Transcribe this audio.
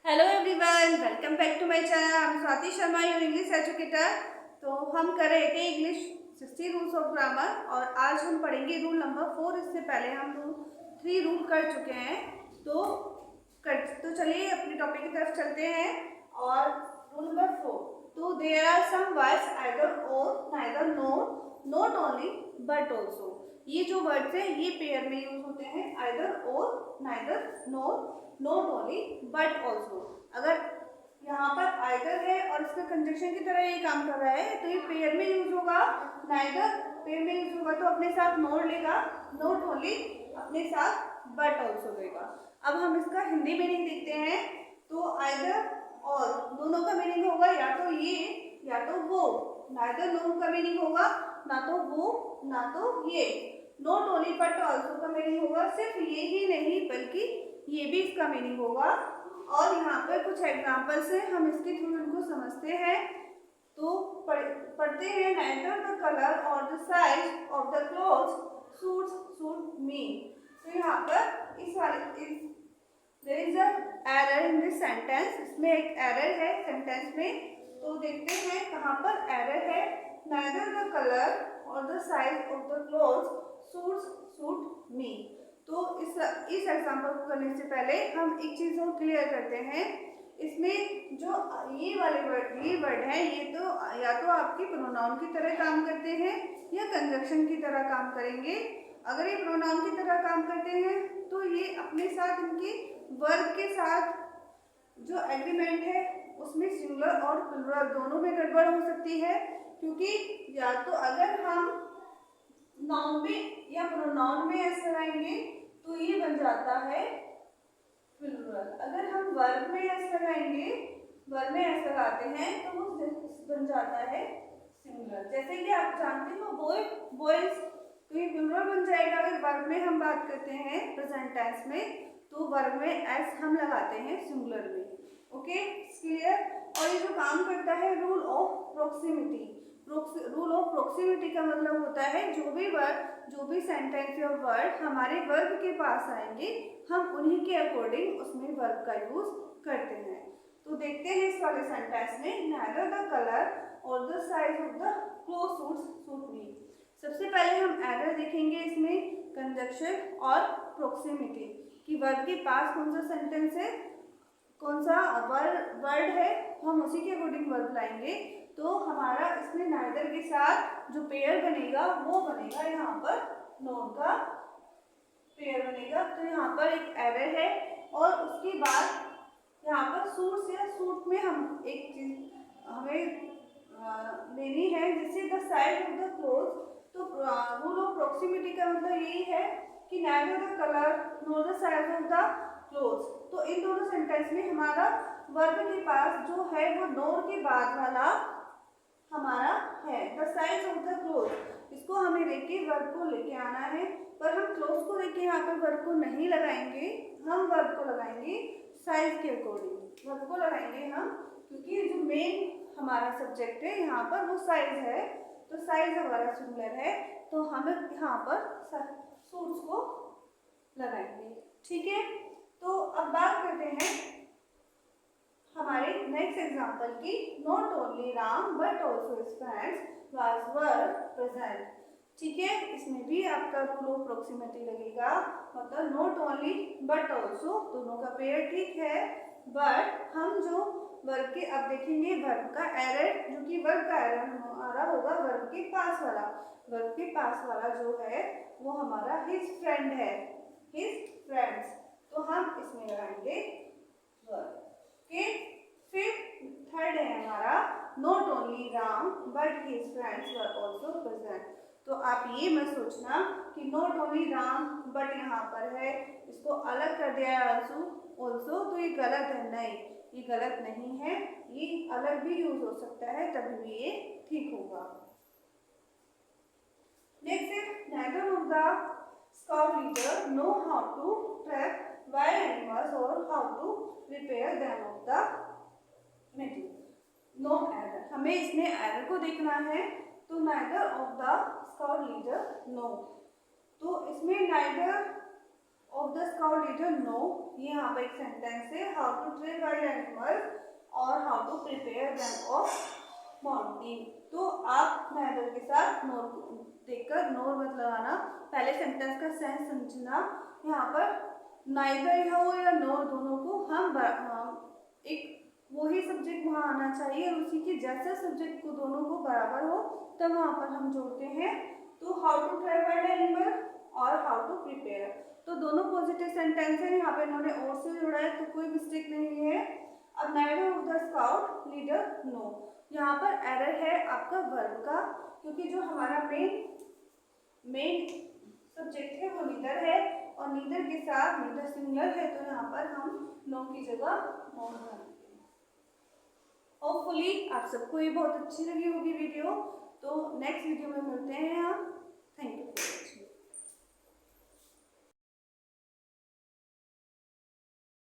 Hello everyone, welcome back to my channel. I am Swati Sharma, your English educator. तो हम कर रहे थे इंग्लिश 60 रूल्स ऑफ ग्रामर और आज हम पढ़ेंगे रूल नंबर 4। इससे पहले हम रूल 3 रूल कर चुके हैं। तो चलिए अपने टॉपिक की तरफ चलते हैं। और रूल नंबर 4, तो there are some words either or, neither nor, not only but also. ये जो वर्ड्स हैं ये पेयर में यूज होते हैं, either or, neither nor, not only but also. अगर यहाँ पर आइदर है और इसका कंजक्शन की तरह ये काम कर रहा है तो ये पेयर में यूज होगा। नाइदर पेयर में यूज होगा तो अपने साथ नॉट लेगा, नॉट ओनली अपने साथ बट ऑल्सो लेगा। अब हम इसका हिंदी मीनिंग देखते हैं। तो आइदर और दोनों का मीनिंग होगा या तो ये या तो वो। नाइदर नो का मीनिंग होगा ना तो वो ना तो ये। नॉट ओनली बट ऑल्सो का मीनिंग होगा सिर्फ ये ही नहीं बल्कि ये भी इसका मीनिंग होगा। और यहाँ पर कुछ एग्जाम्पल्स हैं, हम इसके थ्रू इनको समझते हैं। तो पढ़ते हैं। नाइदर द कलर और the size of the clothes suit me. तो यहाँ पर इस there is a error in this sentence. इसमें एक एरर है सेंटेंस में। तो देखते हैं कहाँ पर एरर है। नाइदर द कलर और the size of the clothes suit me. तो इस एग्जाम्पल को करने से पहले हम एक चीज और क्लियर करते हैं। इसमें जो ये वर्ड है ये तो या तो आपके प्रोनाउन की तरह काम करते हैं या कंजक्शन की तरह काम करेंगे। अगर ये प्रोनाउन की तरह काम करते हैं तो ये अपने साथ इनके वर्ब के साथ जो एग्रीमेंट है उसमें सिंगुलर और प्लुरल दोनों में गड़बड़ हो सकती है। क्योंकि या तो अगर हम नाउन में या प्रोनाउन में एस लगाएंगे तो ये बन जाता है प्लुरल। अगर हम वर्ब में एस लगाएंगे, वर्ब में एस लगाते हैं तो वो बन जाता है सिंगुलर। जैसे कि आप जानते हो बॉय, बॉयज, तो ये प्लुरल बन जाएगा। अगर वर्ब में हम बात करते हैं प्रेजेंट टेंस में तो वर्ब में एस हम लगाते हैं सिंगुलर में। Okay, clear. और ये जो काम करता है rule of proximity. Rule of proximity का मतलब होता है जो भी सेंटेंस या वर्ड हमारे वर्ब के पास आएंगे हम उन्हीं के अकॉर्डिंग उसमें वर्ब का यूज करते हैं। तो देखते हैं इस वाले सेंटेंस में। नाइदर द कलर और the size of the cloth suit me. सबसे पहले हम एरर देखेंगे इसमें कंजक्शन और प्रोक्सिमिटी कि वर्ब के पास कौन सा सेंटेंस है, कौन सा वर्ड है, हम उसी के अकॉर्डिंग वर्ब लाएंगे। तो हमारा इसमें नाइदर के साथ जो पेयर बनेगा वो बनेगा यहाँ पर नॉट का पेयर बनेगा। तो यहाँ पर एक एरर है। और उसके बाद यहाँ पर सूट या सूट में हम एक चीज हमें लेनी है जैसे the size of the cloth. तो रूल ऑफ प्रोक्सिमिटी का मतलब यही है कि neither the colour nor the size of the cloth. तो इन दोनों सेंटेंस में हमारा वर्ब के पास जो है वो नॉर के बाद वाला हमारा है the size of the cloth. इसको हमें लेके वर्ब को लेके आना है, पर हम क्लोथ को लेके यहाँ पर वर्ब को नहीं लगाएंगे। हम वर्ब को लगाएंगे साइज के अकॉर्डिंग वर्ब को लगाएंगे हम, क्योंकि जो मेन हमारा सब्जेक्ट है यहाँ पर वो साइज है। तो साइज हमारा सिंगुलर है तो हम यहाँ पर सूट्स को लगाएंगे। ठीक है, तो अब बात करते हैं हमारे नेक्स्ट एग्जांपल की। Not only Ram but also his friends were present. ठीक है, इसमें भी आपका रूल ऑफ प्रोक्सिमिटी लगेगा। मतलब नॉट ओनली बट ऑल्सो दोनों का पेयर ठीक है, बट हम जो वर्ब के अब देखेंगे वर्ब का एरर, जो कि वर्ब का एरर हमारा होगा वर्ब के पास वाला। वर्ब के पास वाला जो है वो हमारा हिज फ्रेंड है, हिज फ्रेंड्स। तो हम इसमें लगाएंगे वर्ब के। फिर थर्ड है हमारा not only Ram but his friends were also present. तो आप ये मत सोचना कि नॉट ओनली राम बट यहाँ पर है, इसको अलग कर दिया है ऑल्सो, तो ये गलत है। नहीं, ये गलत नहीं है, ये अलग भी यूज हो सकता है तभी भी ये ठीक होगा। नेक्स्ट है neither of the scout leader know how to track wild animals or how to prepare them of the no error. हमें इसमें एरर को देखना है। तो neither of the scout leader know, तो इसमें neither of the scout leader know, ये यहाँ पर एक सेंटेंस है। How to train wild animal और how to prepare them of mountain. तो आप नेदर के साथ नोर देखकर नोर मत लगाना, पहले सेंटेंस का सेंस समझना। यहाँ पर नाइदर हो या नोर दोनों को हम एक वही सब्जेक्ट वहाँ आना चाहिए और उसी के जैसा सब्जेक्ट को दोनों को बराबर हो तब वहाँ पर हम जोड़ते हैं। तो how to try wild animal और हाउ टू प्रिपेयर, तो दोनों पॉजिटिव सेंटेंस है। यहाँ पे इन्होंने और से जोड़ा है तो कोई मिस्टेक नहीं है। अब neither of the scout leader no, यहाँ पर एरर है आपका वर्ब का, क्योंकि जो हमारा मेन सब्जेक्ट है वो नीदर है और नीदर के साथ नीदर सिंगुलर है, तो यहाँ पर हम नो की जगह नॉन बनाएंगे। होपफुली आप सबको ये बहुत अच्छी लगी होगी वीडियो। तो नेक्स्ट वीडियो में मिलते हैं हम। Thank you.